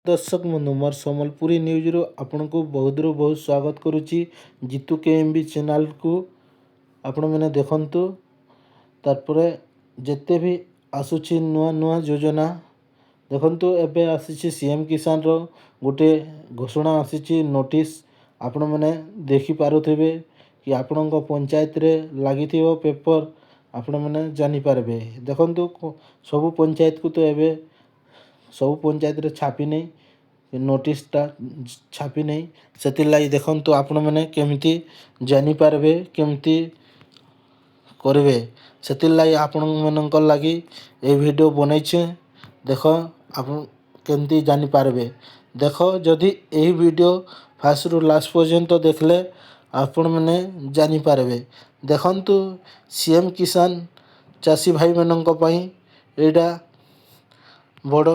दर्शक बंधु मोर सम्बलपुरी न्यूज आपनको बहुत बहुत स्वागत करुच्ची जीतू के एम बी चैनल को आपण मैंने देखंतु तारपरे जिते भी आसुची नुआ नुआ योजना देखंतु एबे आसीची सीएम किसान रो गोटे घोषणा आसीची नोटिस आपण मैंने देखि पारुथिबे कि आपणक पंचायत रे लागिथिबो पेपर आपण मैंने जानि पारबे। देखंतु सबु पंचायत को तो एबे सब पंचायत रे छापी नहीं नोटिसटा छापी नहीं से लगी देखु आपण मैंने केमती जानी पारबे केमती करेंगे से लगी आपण मानक लगी ये वीडियो बनईछे। देख आप केमती जानी पारबे देख जदि यही वीडियो फास्ट रु लास्ट पर्यंत देखले आपण मैंने जानी पारबे। देखंतु सीएम किसान चाषी भाई मानक पई एटा बड़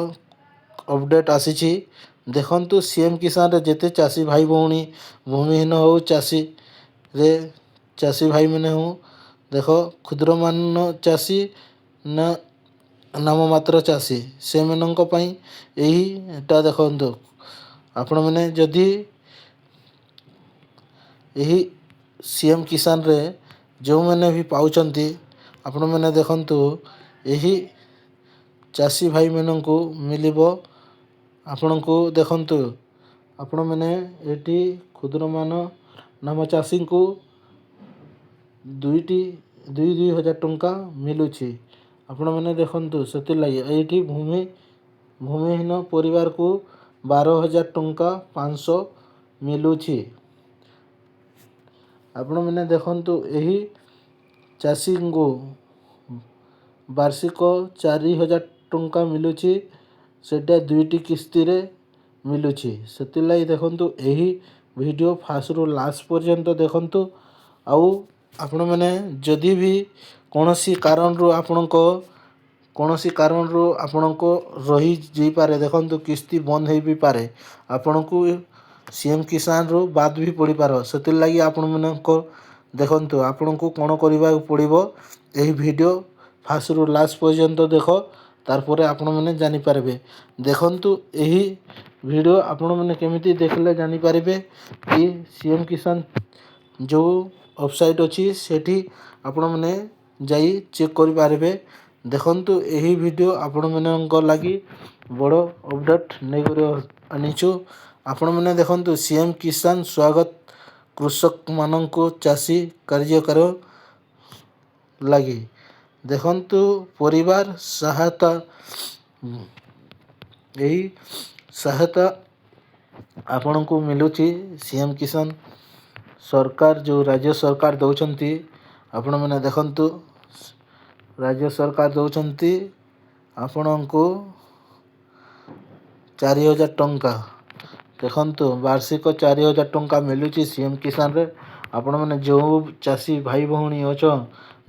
अपडेट आसीची। देखंतु सीएम किसान रे जेते चाषी भाई भौणी भूमिहीन हो चाषी रे चाषी भाई मैंने हो देख क्षुद्र मान चाषी ना नाम मात्र चाषी से मानक पई एहीटा देखंतु आपण मैंने जदि यही सीएम किसान रे जो मैंने भी पाउचंती आपण मैंने देखंतु यही चाषी भाई मानक मिलिबो आपण को देखंतु आपण मैंने एटी क्षुद्र मान नाम चाषी को दुई हजार टंका मिलुछि। आपण मैंने देखंतु से लगी एटी भूमिहीन परिवार को 12,000 टंका 500 मिलुछि। आपण मैंने देखंतु यही चाषी को वार्षिक 4,000 टंका मिलुछि सेटा दुईटी किस्ती रे मिलुछि। से लगी देखंतु यही वीडियो फास्ट रु लास्ट पर्यंत देखंतु आउ आपण मैंने जदि भी कौनसी कारण रु आपणको रही जाई पारे देखंतु किस्ती बंद हो भी पारे आपणको सीएम किसान रु बाद भी पड़ी पार से लगी आपण मानक देखंतु आपणको कौन करबा पड़िबो यही वीडियो फास्ट रु लास्ट पर्यंत देख तारपरे आपण मैंने जानी पारबे। देखंतु यही वीडियो आपण मैंने केमिति देखले जानी पारबे कि सीएम किसान जो वेबसाइट अच्छी सेठी आपण मैंने जाई चेक करि पारबे। देखंतु यही वीडियो आपण मानक लगी बड़ अपडेट नै करि आनिछु। आपण मैंने देखंतु सीएम किसान स्वागत कृषक मानक चाषी कार्यकर लगी देखंतु परिवार सहायता यही सहायता आपण को मिलुची सीएम किसान सरकार जो राज्य सरकार दौरान आपण मैंने देखंतु राज्य सरकार दौरान आपण को 4,000 टंका देखंतु वार्षिक 4,000 टंका मिलुची सीएम किसान रे। आपण मैंने जो चाषी भाई भौणी अच्छा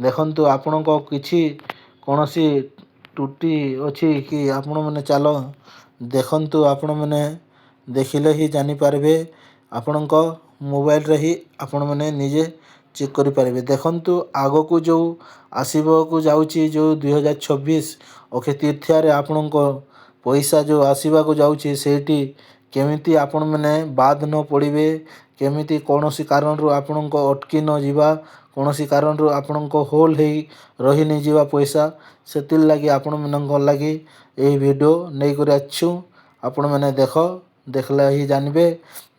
देखंतु आपण को किछि कौनसी टूटी अच्छी कि आपण मैंने चल देखंतु आपण मैंने देखिले ही जानी पारबे आपण को मोबाइल रे ही आपण मैंने निजे चेक करि पारबे। देखंतु आगो को जो आसीबो को जाउची जो 2026 अक्षय तृतीया रे आपण को पैसा जो आसीबा को जाउची सेठी केमिति आपण मैंने बाद न पड़िबे केमिति कौनसी कारण रु आपण को अटकी न जीवा कौनसी कारण रु आपण को होल हेई रही नहीं जीवा पैसा से लगी आपण मानक लगी यही वीडियो नहीं कर आछु। आपण मैंने देखला ही जानबे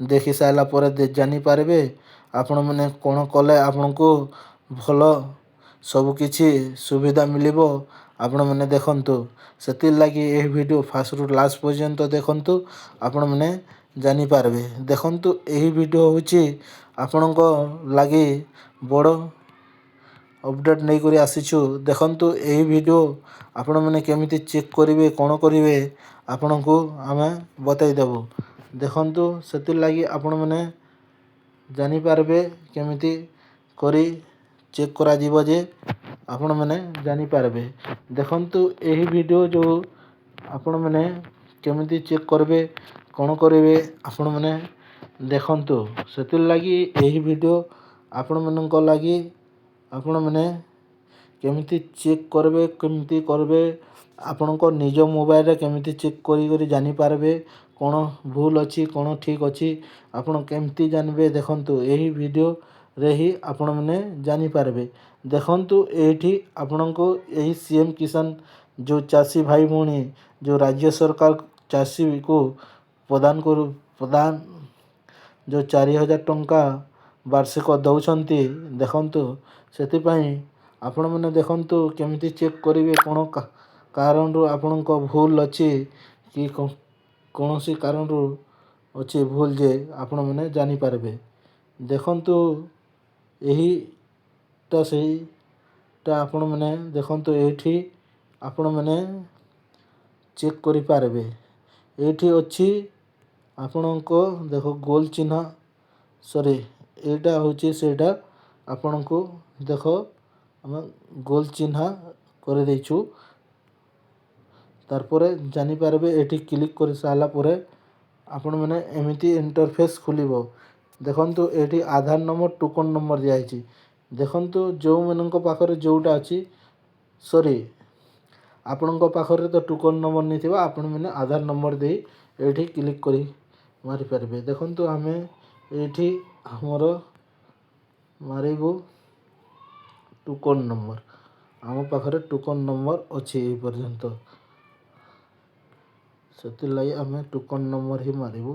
देखि साइला पर जानी पारबे आपण मैंने कौन कले आपण को भल सब किछि सुविधा मिलिबो आपण मैंने देखंतु से लगी यही वीडियो फास्ट रु लास्ट पर्यंत देखंतु आपण मैंने जानी पारबे। देखंतु यही वीडियो होची आपण को लगी बड़ अपडेट नहीं करी आसीछु। देखंतु यही वीडियो आपण मैंने केमिति चेक करिवे कौन करिवे आपण को आमे बताई देबो। देखंतु से लगी आपण मैंने जानी पारबे केमिति करी चेक करा जीवो जे आपण मैंने जानी पारबे। देखंतु यही वीडियो जो आपण मैंने केमिति चेक करबे कौन करिवे आपण मैंने देखंतु से लगी यही वीडियो आपण मानक लगी आपण मैंने केमिति चेक करबे आपण को निज मोबाइल रे केमिति चेक करी जानी पारबे କ'ଣ ଭୁଲ ଅଛି କ'ଣ ଠିକ୍ ଅଛି ଆପଣ କେମିତି ଜାଣିବେ ଦେଖନ୍ତୁ ଏହି ଭିଡ଼ିଓରେ ହିଁ ଆପଣମାନେ ଜାଣିପାରିବେ। ଦେଖନ୍ତୁ ଏଇଠି ଆପଣଙ୍କୁ ଏହି CM କିଷାନ ଯେଉଁ ଚାଷୀ ଭାଇ ଭଉଣୀ ଯେଉଁ ରାଜ୍ୟ ସରକାର ଚାଷୀକୁ ପ୍ରଦାନ ଯେଉଁ 4,000 ଟଙ୍କା ବାର୍ଷିକ ଦେଉଛନ୍ତି ଦେଖନ୍ତୁ ସେଥିପାଇଁ ଆପଣମାନେ ଦେଖନ୍ତୁ କେମିତି ଚେକ୍ କରିବେ କ'ଣ କାରଣରୁ ଆପଣଙ୍କ ଭୁଲ ଅଛି କି କୌଣସି କାରଣରୁ ଅଛି ଭୁଲ ଯେ ଆପଣମାନେ ଜାଣିପାରିବେ। ଦେଖନ୍ତୁ ଏହିଟା ସେଇଟା ଆପଣମାନେ ଦେଖନ୍ତୁ ଏଇଠି ଆପଣମାନେ ଚେକ୍ କରିପାରିବେ। ଏଇଠି ଅଛି ଆପଣଙ୍କ ଦେଖ ଗୋଲ ଚିହ୍ନ ଏଇଟା ହେଉଛି ସେଇଟା ଆପଣଙ୍କୁ ଦେଖ ଆମେ ଗୋଲ ଚିହ୍ନ କରିଦେଇଛୁ। ତାପରେ ଜାଣିପାରିବେ ଏଠି କ୍ଲିକ୍ କରିସାରିଲା ପରେ ଆପଣମାନେ ଏମିତି ଇଣ୍ଟରଫେସ୍ ଖୋଲିବ। ଦେଖନ୍ତୁ ଏଠି ଆଧାର ନମ୍ବର ଟୋକନ ନମ୍ବର ଦିଆହେଇଛି। ଦେଖନ୍ତୁ ଯେଉଁମାନଙ୍କ ପାଖରେ ଯେଉଁଟା ଅଛି ଆପଣଙ୍କ ପାଖରେ ତ ଟୋକନ ନମ୍ବର ନେଇଥିବା ଆପଣମାନେ ଆଧାର ନମ୍ବର ଦେଇ ଏଇଠି କ୍ଲିକ୍ କରି ମାରିପାରିବେ। ଦେଖନ୍ତୁ ଆମେ ଏଇଠି ଆମର ମାରିବୁ ଟୋକନ ନମ୍ବର। ଆମ ପାଖରେ ଟୋକନ ନମ୍ବର ଅଛି ଏଇ ପର୍ଯ୍ୟନ୍ତ, ସେଥିଲାଗି ଆମେ ଟୋକନ ନମ୍ବର ହିଁ ମାରିବୁ।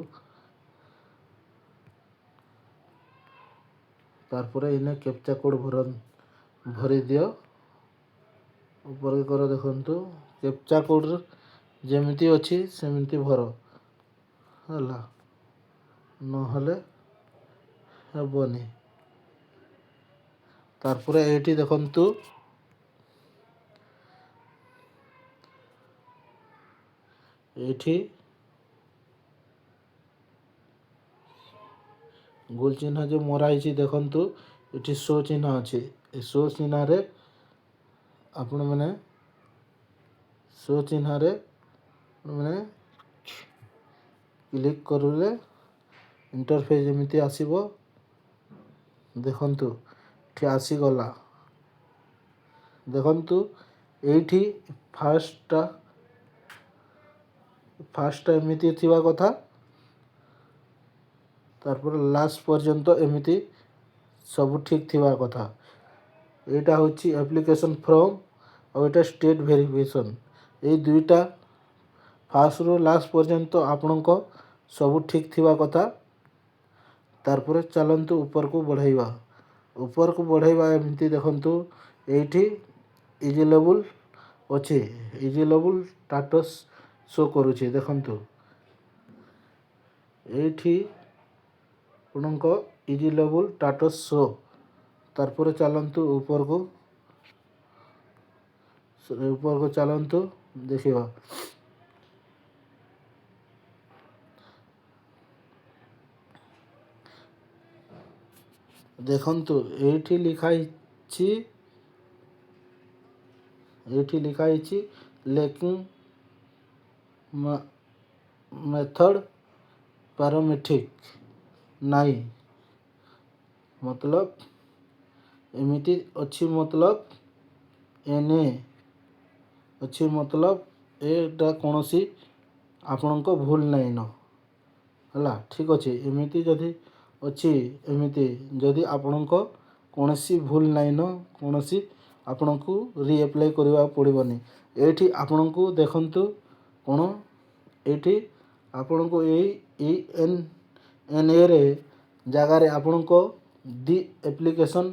ତାପରେ ଏଇନେ କ୍ୟାପଚା କୋଡ଼ ଭରିଦିଅ ଉପରେ କର। ଦେଖନ୍ତୁ କ୍ୟାପଚା କୋଡ଼ ଯେମିତି ଅଛି ସେମିତି ଭର ହେଲା, ନହେଲେ ହେବନି। ତାପରେ ଏଇଠି ଦେଖନ୍ତୁ ଏଇଠି ଗୋଲ ଚିହ୍ନ ଯେଉଁ ମରା ହେଇଛି ଦେଖନ୍ତୁ ଏଠି ଶୋ ଚିହ୍ନ ଅଛି। ଏ ଶୋ ଚିହ୍ନରେ ଆପଣମାନେ କ୍ଲିକ୍ କରିଲେ ଇଣ୍ଟରଫେସ୍ ଯେମିତି ଆସିବ। ଦେଖନ୍ତୁ ଏଠି ଆସିଗଲା। ଦେଖନ୍ତୁ ଏଇଠି ଫାର୍ଷ୍ଟଟା ଏମିତି ଥିବା କଥା, ତାପରେ ଲାଷ୍ଟ ପର୍ଯ୍ୟନ୍ତ ଏମିତି ସବୁ ଠିକ୍ ଥିବା କଥା। ଏଇଟା ହେଉଛି ଆପ୍ଲିକେସନ୍ ଫର୍ମ ଆଉ ଏଇଟା ଷ୍ଟେଟ୍ ଭେରିଫିକେସନ୍। ଏଇ ଦୁଇଟା ଫାର୍ଷ୍ଟରୁ ଲାଷ୍ଟ ପର୍ଯ୍ୟନ୍ତ ଆପଣଙ୍କ ସବୁ ଠିକ୍ ଥିବା କଥା। ତାପରେ ଚାଲନ୍ତୁ ଉପରକୁ ବଢ଼ାଇବା ଏମିତି ଦେଖନ୍ତୁ ଏଇଠି ଇଜି ଲେବୁଲ୍ ଅଛି। ଇଜି ଲେବୁଲ୍ ଷ୍ଟାଟସ୍ ଶୋ କରୁଛି। ଦେଖନ୍ତୁ ଏଇଠି ଆପଣଙ୍କ ଇଜି ଲେବୁଲ୍ ଷ୍ଟାଟସ୍ ଶୋ। ତାପରେ ଚାଲନ୍ତୁ ଉପରକୁ ଚାଲନ୍ତୁ ଦେଖିବା। ଦେଖନ୍ତୁ ଏଇଠି ଲେଖା ହେଇଛି ଲେକିଂ ମେଥଡ଼ ପାରାମେଟ୍ରିକ ନାଇଁ, ମତଲବ ଏମିତି ଅଛି, ମତଲବ ଏନେ ଅଛି, ମତଲବ ଏଟା କୌଣସି ଆପଣଙ୍କ ଭୁଲ ନାହିଁ ନ ହେଲା। ଠିକ୍ ଅଛି। ଏମିତି ଯଦି ଅଛି, ଏମିତି ଯଦି ଆପଣଙ୍କ କୌଣସି ଭୁଲ ନାହିଁ ନ କୌଣସି ଆପଣଙ୍କୁ ରିଆପ୍ଲାଏ କରିବାକୁ ପଡ଼ିବନି। ଏଇଠି ଆପଣଙ୍କୁ ଦେଖନ୍ତୁ କ'ଣ ଏଇଠି ଆପଣଙ୍କୁ ଏଇ ENA ଜାଗାରେ ଆପଣଙ୍କ ଦି ଆପ୍ଲିକେସନ୍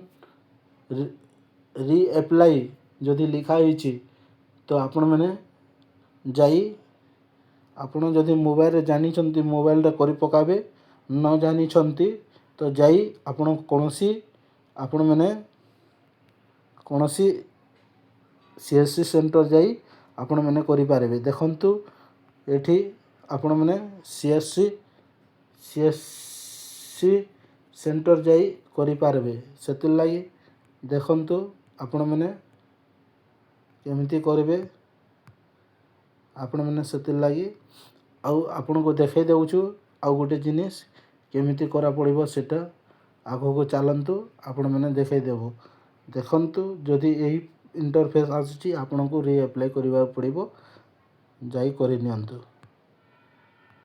ରିଆପ୍ଲାଏ ଯଦି ଲେଖା ହେଇଛି ତ ଆପଣମାନେ ଯାଇ ଆପଣ ଯଦି ମୋବାଇଲରେ ଜାଣିଛନ୍ତି ମୋବାଇଲରେ କରି ପକାବେ, ନ ଜାଣିଛନ୍ତି ତ ଯାଇ ଆପଣ ଆପଣମାନେ କୌଣସି CSC ସେଣ୍ଟର ଯାଇ ଆପଣମାନେ କରିପାରିବେ। ଦେଖନ୍ତୁ ଏଠି ଆପଣମାନେ CSC ସେଣ୍ଟର ଯାଇ କରିପାରିବେ। ସେଥିଲାଗି ଦେଖନ୍ତୁ ଆପଣମାନେ କେମିତି କରିବେ ଆପଣମାନେ ସେଥିଲାଗି ଆଉ ଆପଣଙ୍କୁ ଦେଖାଇ ଦେଉଛୁ ଆଉ ଗୋଟେ ଜିନିଷ କେମିତି କରା ପଡ଼ିବ ସେଇଟା ଆଗକୁ ଚାଲନ୍ତୁ ଆପଣମାନେ ଦେଖାଇ ଦେବୁ। ଦେଖନ୍ତୁ ଯଦି ଏହି ଇଣ୍ଟରଫେସ୍ ଆସୁଛି ଆପଣଙ୍କୁ ରିଆପ୍ଲାଏ କରିବାକୁ ପଡ଼ିବ, ଯାଇ କରିନିଅନ୍ତୁ।